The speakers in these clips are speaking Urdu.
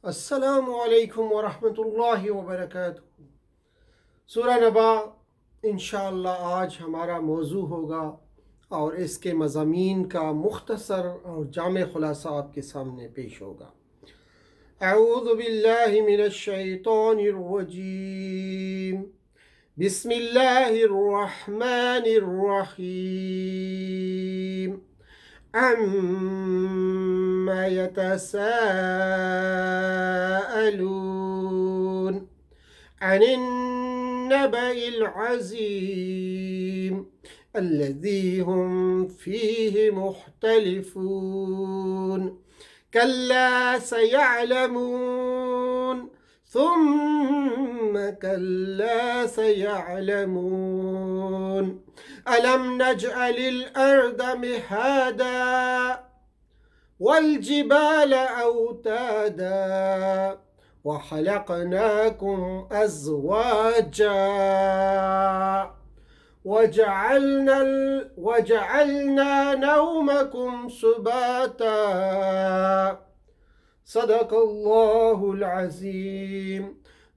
السلام علیکم ورحمۃ اللہ وبرکاتہ۔ سورہ نبا انشاءاللہ آج ہمارا موضوع ہوگا اور اس کے مضامین کا مختصر اور جامع خلاصہ آپ کے سامنے پیش ہوگا۔ اعوذ باللہ من الشیطان الرجیم، بسم اللہ الرحمن الرحیم۔ عما يتساءلون عن النبأ العظيم الذي هم فيه مختلفون كلا سيعلمون ثم كلا سيعلمون ألم نجعل الأرض مهادا والجبال أوتادا وخلقناكم أزواجا وجعلنا نومكم سباتا صدق اللہ العظیم۔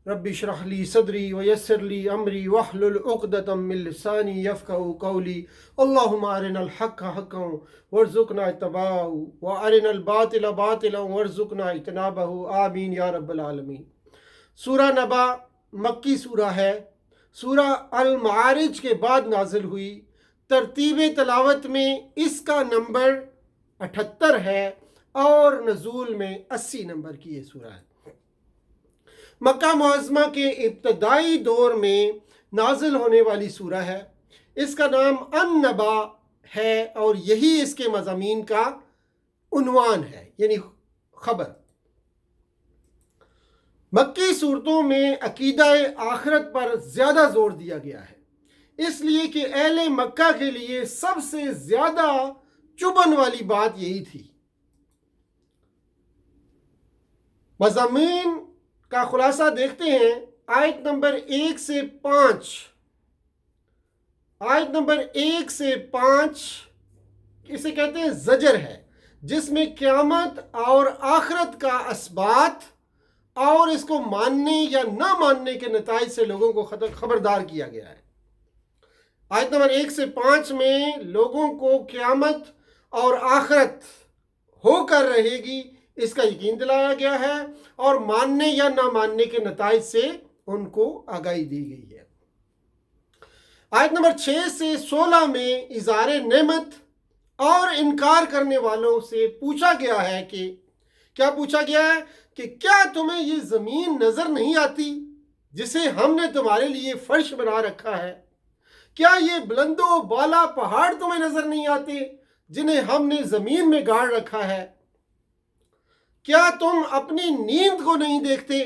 رب اشرح لی صدری ویسر لی امری واحلل عقدۃ من لسانی یفقہوا قولی۔ اللہم ارنا الحق حقا وارزقنا اتباعہ وارنا الباطل باطلا وارزقنا اجتنابہ، آمین یا رب العالمین۔ سورہ نبا مکی سورہ ہے، سورہ المعارج کے بعد نازل ہوئی۔ ترتیب تلاوت میں اس کا نمبر 78 ہے اور نزول میں 80 نمبر کی یہ سورہ ہے۔ مکہ معظمہ کے ابتدائی دور میں نازل ہونے والی سورہ ہے۔ اس کا نام النبا ہے اور یہی اس کے مضامین کا عنوان ہے، یعنی خبر۔ مکی صورتوں میں عقیدہ آخرت پر زیادہ زور دیا گیا ہے، اس لیے کہ اہل مکہ کے لیے سب سے زیادہ چبھن والی بات یہی تھی۔ مضامین کا خلاصہ دیکھتے ہیں۔ آیت نمبر 1 سے 5 اسے کہتے ہیں زجر ہے، جس میں قیامت اور آخرت کا اثبات اور اس کو ماننے یا نہ ماننے کے نتائج سے لوگوں کو خبردار کیا گیا ہے۔ آیت نمبر 1 سے 5 میں لوگوں کو قیامت اور آخرت ہو کر رہے گی اس کا یقین دلایا گیا ہے، اور ماننے یا نہ ماننے کے نتائج سے ان کو آگاہی دی گئی ہے۔ آیت نمبر 6 سے 16 میں اظہار نعمت اور انکار کرنے والوں سے پوچھا گیا ہے کہ کیا تمہیں یہ زمین نظر نہیں آتی جسے ہم نے تمہارے لیے فرش بنا رکھا ہے؟ کیا یہ بلند و بالا پہاڑ تمہیں نظر نہیں آتے جنہیں ہم نے زمین میں گاڑ رکھا ہے؟ کیا تم اپنی نیند کو نہیں دیکھتے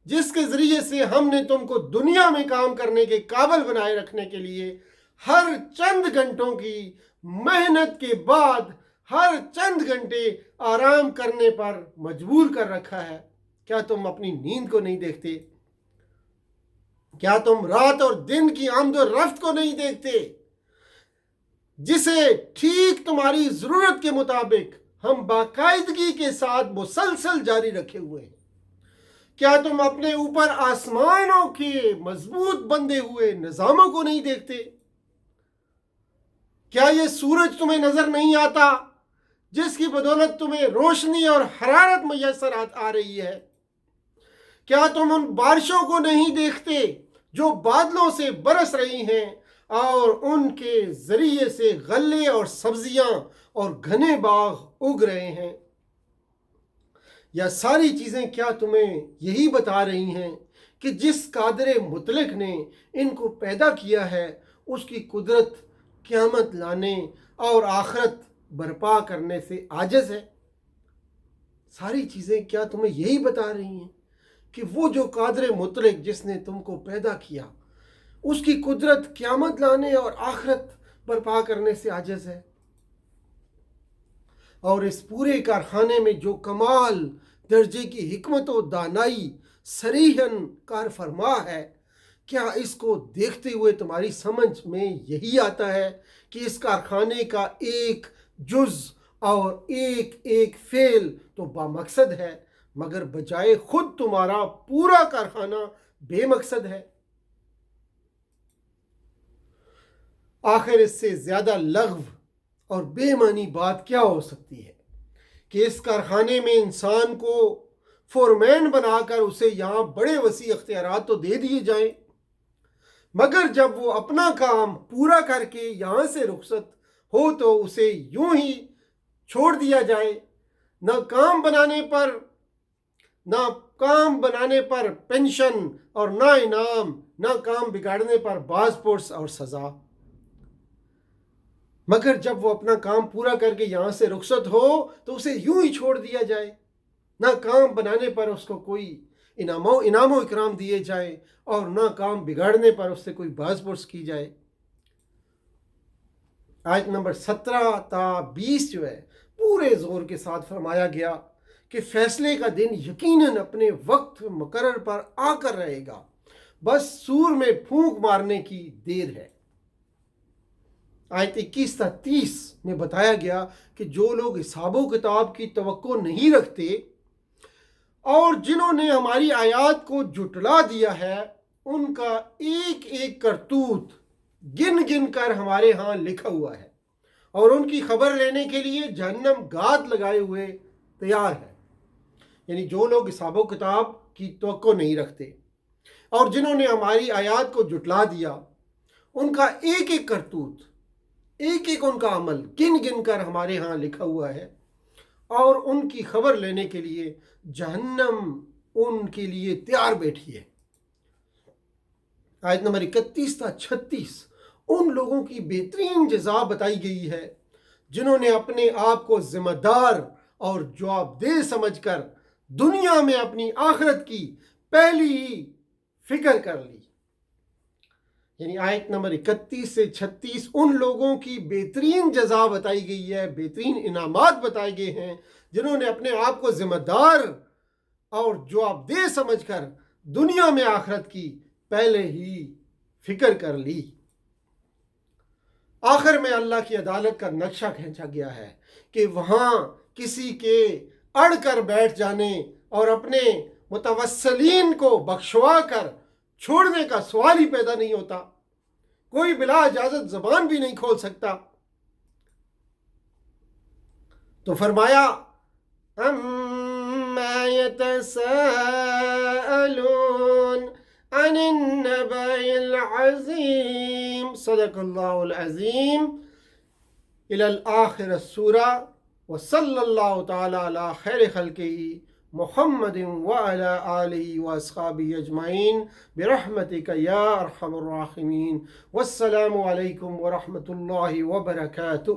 جس کے ذریعے سے ہم نے تم کو دنیا میں کام کرنے کے قابل بنائے رکھنے کے لیے ہر چند گھنٹوں کی محنت کے بعد ہر چند گھنٹے آرام کرنے پر مجبور کر رکھا ہے؟ کیا تم اپنی نیند کو نہیں دیکھتے؟ کیا تم رات اور دن کی آمد و رفت کو نہیں دیکھتے جسے ٹھیک تمہاری ضرورت کے مطابق ہم باقاعدگی کے ساتھ مسلسل جاری رکھے ہوئے ہیں؟ کیا تم اپنے اوپر آسمانوں کے مضبوط بندھے ہوئے نظاموں کو نہیں دیکھتے؟ کیا یہ سورج تمہیں نظر نہیں آتا جس کی بدولت تمہیں روشنی اور حرارت میسر آ رہی ہے؟ کیا تم ان بارشوں کو نہیں دیکھتے جو بادلوں سے برس رہی ہیں اور ان کے ذریعے سے غلے اور سبزیاں اور گھنے باغ اگ رہے ہیں؟ یا ساری چیزیں کیا تمہیں یہی بتا رہی ہیں کہ جس قادر مطلق نے ان کو پیدا کیا ہے اس کی قدرت قیامت لانے اور آخرت برپا کرنے سے عاجز ہے؟ ساری چیزیں کیا تمہیں یہی بتا رہی ہیں کہ وہ جو قادر مطلق جس نے تم کو پیدا کیا اس کی قدرت قیامت لانے اور آخرت برپا کرنے سے عاجز ہے؟ اور اس پورے کارخانے میں جو کمال درجے کی حکمت و دانائی صریحاً کار فرما ہے، کیا اس کو دیکھتے ہوئے تمہاری سمجھ میں یہی آتا ہے کہ اس کارخانے کا ایک جز اور ایک ایک فعل تو بامقصد ہے، مگر بجائے خود تمہارا پورا کارخانہ بے مقصد ہے۔ آخر اس سے زیادہ لغو اور بے معنی بات کیا ہو سکتی ہے کہ اس کارخانے میں انسان کو فورمین بنا کر اسے یہاں بڑے وسیع اختیارات تو دے دیے جائیں، مگر جب وہ اپنا کام پورا کر کے یہاں سے رخصت ہو تو اسے یوں ہی چھوڑ دیا جائے، نہ کام بنانے پر پینشن اور نہ انعام، نہ کام بگاڑنے پر باز پرس اور سزا۔ مگر جب وہ اپنا کام پورا کر کے یہاں سے رخصت ہو تو اسے یوں ہی چھوڑ دیا جائے، نہ کام بنانے پر اس کو کوئی انعام و اکرام دیے جائے اور نہ کام بگاڑنے پر اس سے کوئی باز پرس کی جائے۔ آیت نمبر 17 تا 20 جو ہے پورے زور کے ساتھ فرمایا گیا کہ فیصلے کا دن یقیناً اپنے وقت مقرر پر آ کر رہے گا، بس سور میں پھونک مارنے کی دیر ہے۔ آیت 21 تا 30 میں بتایا گیا کہ جو لوگ حساب و کتاب کی توقع نہیں رکھتے اور جنہوں نے ہماری آیات کو جھٹلا دیا ہے، ان کا ایک ایک کرتوت گن گن کر ہمارے ہاں لکھا ہوا ہے اور ان کی خبر لینے کے لیے جہنم گاد لگائے ہوئے تیار ہے۔ یعنی جو لوگ حساب و کتاب کی توقع نہیں رکھتے اور جنہوں نے ہماری آیات کو جھٹلا دیا، ان کا ایک ایک کرتوت، ایک ایک ان کا عمل گن گن کر ہمارے ہاں لکھا ہوا ہے اور ان کی خبر لینے کے لیے جہنم ان کے لیے تیار بیٹھی ہے۔ آیت نمبر 31 تا 36 ان لوگوں کی بہترین جزا بتائی گئی ہے جنہوں نے اپنے آپ کو ذمہ دار اور جواب دہ سمجھ کر دنیا میں اپنی آخرت کی پہلی ہی فکر کر لی۔ یعنی آیت نمبر 31 سے 36 ان لوگوں کی بہترین جزا بتائی گئی ہے، بہترین انعامات بتائے گئے ہیں جنہوں نے اپنے آپ کو ذمہ دار اور جواب دہ سمجھ کر دنیا میں آخرت کی پہلے ہی فکر کر لی۔ آخر میں اللہ کی عدالت کا نقشہ کھینچا گیا ہے کہ وہاں کسی کے اڑ کر بیٹھ جانے اور اپنے متوسلین کو بخشوا کر چھوڑنے کا سوال ہی پیدا نہیں ہوتا، کوئی بلا اجازت زبان بھی نہیں کھول سکتا۔ تو فرمایا اما يتساءلون عن النبأ العظیم، صدق اللہ العظیم، الى الآخر السورہ، وصلی اللہ تعالی علی خیر خلقہ محمد وعلى آلہ واصحابہ اجمعین برحمتک یا ارحم الراحمین، والسلام علیکم ورحمۃ اللہ وبرکاتہ۔